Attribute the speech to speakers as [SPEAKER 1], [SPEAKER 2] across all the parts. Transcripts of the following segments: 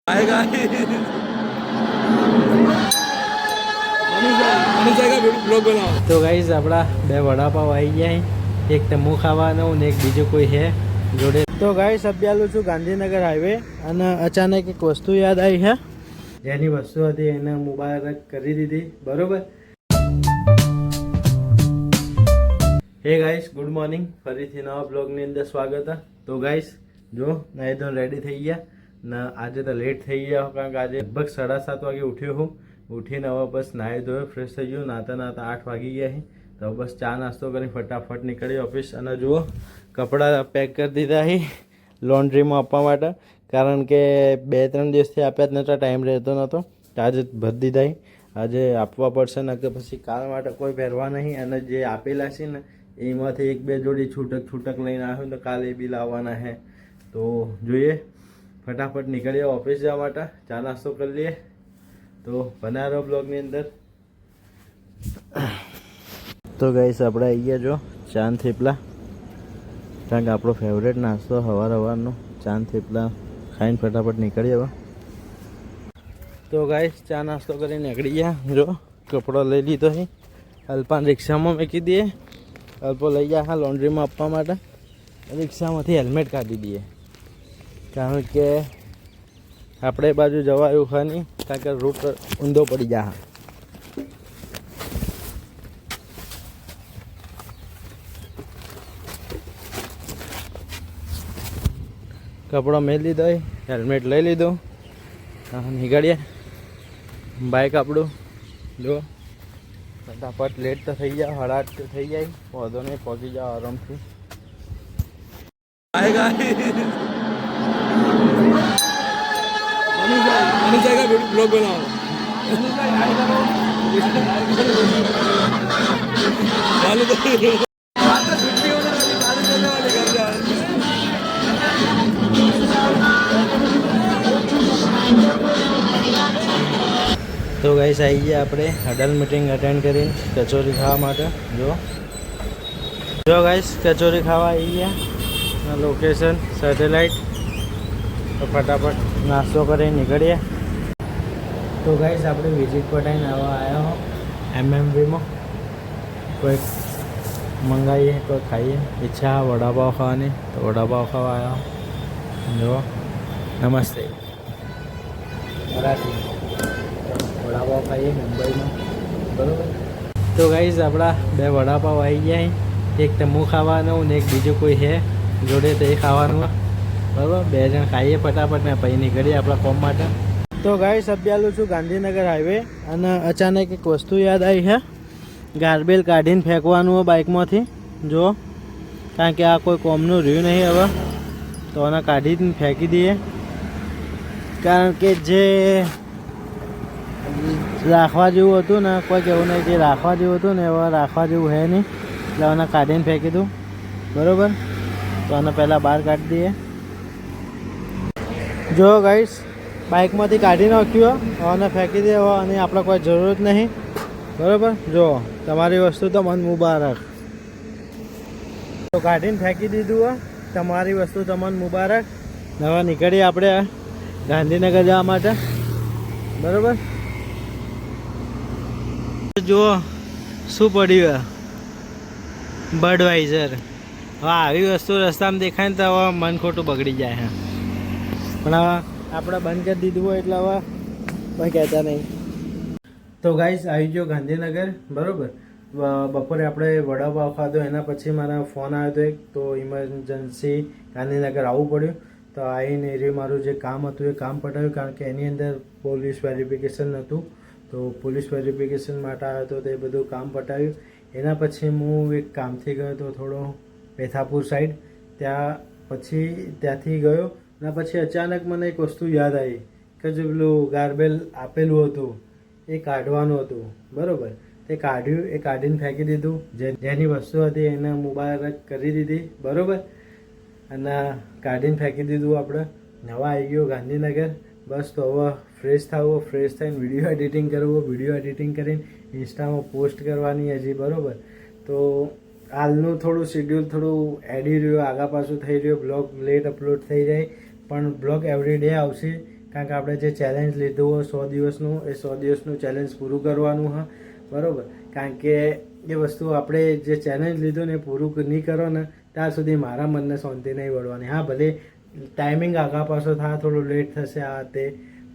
[SPEAKER 1] आएगा ब्लॉग बनाओ
[SPEAKER 2] તો ગાઈઝ આપણા બે વડાપાવ આવી ગયા છે. એક તમુ ખાવાનું ને એક બીજું કોઈ છે જોડે. તો ગાઈઝ અભ્યાલું છું ગાંધીનગર હાઈવે અને અચાનક એક વસ્તુ યાદ આવી છે. જેની વસ્તુ હતી એને મુબારક કરી દીધી બરોબર. હે ગાઈઝ ગુડ મોર્નિંગ, ફરીથી નવા બ્લોગની અંદર સ્વાગત છે. તો ગાઈઝ જો નાઈ ધોઈને રેડી થઈ ગયા ને આજે તો લેટ થઈ ગયા કારણ કે આજે લગભગ 7:30 વાગે ઉઠ્યો હું. ઉઠીને હવે બસ નાહી ધોયો ફ્રેશ થઈ ગયો. નાતા 8 વાગી ગયા છે. તો બસ ચા નાસ્તો કરી ફટાફટ નીકળી ઓફિસ. અને જુઓ કપડાં પેક કરી દીધા છે લોન્ડ્રીમાં આપવા માટે, કારણ કે 2-3 દિવસથી આપ્યા જ નહોતા, ટાઈમ રહેતો નહોતો. આજે ભરી દીધા છે. આજે આપવા પડશે ને કે પછી કાલ માટે કોઈ પહેરવા નહીં. અને જે આપેલા છે ને એમાંથી 1-2 જોડી છૂટક લઈને આવ્યો તો કાલે એ બી લાવવાના છે. તો જોઈએ ફટાફટ નીકળીએ ઓફિસ જવા માટે. ચા નાસ્તો કરી લઈએ. તો બનાવો બ્લોગની અંદર. તો ગાઈસ આપણે આવી ગયા જો ચાંદ થેપલા, કારણ કે આપણો ફેવરેટ નાસ્તો સવારનો ચાંદ થેપલા ખાઈને ફટાફટ નીકળી હવે. તો ગાઈસ ચા નાસ્તો કરીને નીકળી ગયા. જો કપડો લઈ લીધો છે, અલ્પાન રિક્ષામાં મૂકી દઈએ. અલ્પો લઈ ગયા હા લોન્ડ્રીમાં આપવા માટે. રિક્ષામાંથી હેલ્મેટ કાઢી દઈએ, કારણ કે આપણે એ બાજુ જવા એવું છે નહીં, કારણ કે રૂટ ઊંધો પડી જાય. કપડો મેં લીધો, હેલ્મેટ લઈ લીધું, નીકળીએ. બાઇક આપણું જો ફટાફટ લેટ તો થઈ જાય, 8:30 તો થઈ જાય, વાંધો નહીં પહોંચી જાઓ આરામથી.
[SPEAKER 1] आएगा ब्लॉग बनाओ
[SPEAKER 2] તો ગાઈસ આવી ગયા આપણે હડલ મીટિંગ અટેન્ડ કરીને કચોરી ખાવા માટે. જો ગાઈસ કચોરી ખાવા આવી ગયા, લોકેશન સેટેલાઇટ. તો ફટાફટ નાસ્તો કરી નીકળીએ. તો ગાઈસ આપણે વિઝિટ પટાઈને આવ્યા હો MMVમાં. કોઈક મંગાવીએ કોઈ ખાઈએ, ઈચ્છા વડાપાવ ખાવાની તો વડાપાવ ખાવા આવ્યા. જો નમસ્તે મરાઠી વડાપાવ ખાઈએ મુંબઈમાં બરાબર. તો ગાઈસ આપણા બે વડાપાવ આવી ગયા. એક તમુ ખાવાનું ને એક બીજું કોઈ છે જોડે તો એ ખાવાનું બરાબર. 2 જણ ખાઈએ ફટાફટ ને પછી નીકળીએ આપણા કોમ માટે. તો ગાઈસ અભ્યાલું છું ગાંધીનગર હાઈવે અને અચાનક એક વસ્તુ યાદ આવી છે. ગાર્બેજ કાઢીને ફેંકવાનું હોય બાઇકમાંથી જો, કારણ કે આ કોઈ કોમનું રહ્યું નહીં હવે, તો આને કાઢીને ફેંકી દઈએ. કારણ કે જે રાખવા જેવું હતું ને કોઈ કેવું નહીં, જે રાખવા જેવું હતું ને એવા રાખવા જેવું છે નહીં, એટલે આને કાઢીને ફેંકી દઉં બરાબર. તો આને પહેલાં બહાર કાઢી દઈએ. જો ગાઈસ બાઇકમાંથી કાઢી નાખ્યું, આને ફેંકી દે અને આપણે કોઈ જરૂર જ નહીં બરાબર. જો તમારી વસ્તુ તો મન મુબારક. તો કાઢીને ફેંકી દીધું હોય, તમારી વસ્તુ તમને મુબારક. હવે નીકળીએ આપણે ગાંધીનગર જવા માટે બરાબર. જુઓ શું પડ્યું, બડવાઇઝર. હવે આવી વસ્તુ રસ્તામાં દેખાય ને તો હવે મન ખોટું બગડી જાય છે, પણ હવે આપણે બંધ કરી દીધું હોય એટલે હવે કોઈ કહેતા નહીં. તો ગાઈસ આવી ગયો ગાંધીનગર બરાબર. બપોરે આપણે વડાપાવ ખાધો, એના પછી મારા ફોન આવ્યો હતો એક, તો ઇમરજન્સી ગાંધીનગર આવવું પડ્યું. તો આવીને એ મારું જે કામ હતું એ કામ પટાવ્યું, કારણ કે એની અંદર પોલીસ વેરિફિકેશન હતું. તો પોલીસ વેરિફિકેશન માટે આવ્યો હતો, તો એ બધું કામ પટાવ્યું. એના પછી હું એક કામથી ગયો હતો થોડો પેથાપુર સાઈડ, ત્યાંથી ગયો. અને પછી અચાનક મને એક વસ્તુ યાદ આવી કે જે પેલું ગાર્બેજ આપેલું હતું એ કાઢવાનું હતું બરાબર. તે કાઢ્યું, એ કાઢીને ફેંકી દીધું. જેની વસ્તુ હતી એને મુબારક કરી દીધી બરાબર, અને કાઢીને ફેંકી દીધું આપણે. નવા આવી ગયો ગાંધીનગર. બસ તો હવે ફ્રેશ થવું, ફ્રેશ થઈને વિડીયો એડિટિંગ કરવું, વિડીયો એડિટિંગ કરીને ઇન્સ્ટામાં પોસ્ટ કરવાની હજી બરાબર. તો હાલનું થોડું શેડ્યુલ થોડું એડી રહ્યું, આગા પાછું થઈ રહ્યું, બ્લોગ લેટ અપલોડ થઈ જાય, પણ બ્લોગ એવરી ડે આવશે. કારણ કે આપણે જે ચેલેન્જ લીધું હોય 100 દિવસનું એ 100 દિવસનું ચેલેન્જ પૂરું કરવાનું હા બરાબર. કારણ કે એ વસ્તુ આપણે જે ચેલેન્જ લીધું ને એ પૂરું નહીં કરો ને ત્યાં સુધી મારા મનને શાંતિ નહીં વળવાની. હા ભલે ટાઈમિંગ આગા પાછો થાય, થોડું લેટ થશે આ તે,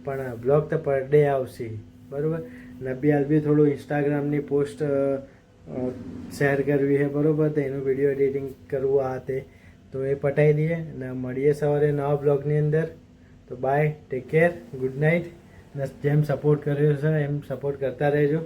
[SPEAKER 2] પણ બ્લોગ તો પર ડે આવશે બરાબર. ને બી થોડું ઇન્સ્ટાગ્રામની પોસ્ટ શેર કરવી છે બરાબર, તો એનું વિડીયો એડિટિંગ કરવું આ તે, તો એ પટાઈ દઈએ ને મળીએ સવારે નવા બ્લોગની અંદર. તો bye, take care, good night. જેમ સપોર્ટ કર્યો છે એમ સપોર્ટ કરતા રહેજો.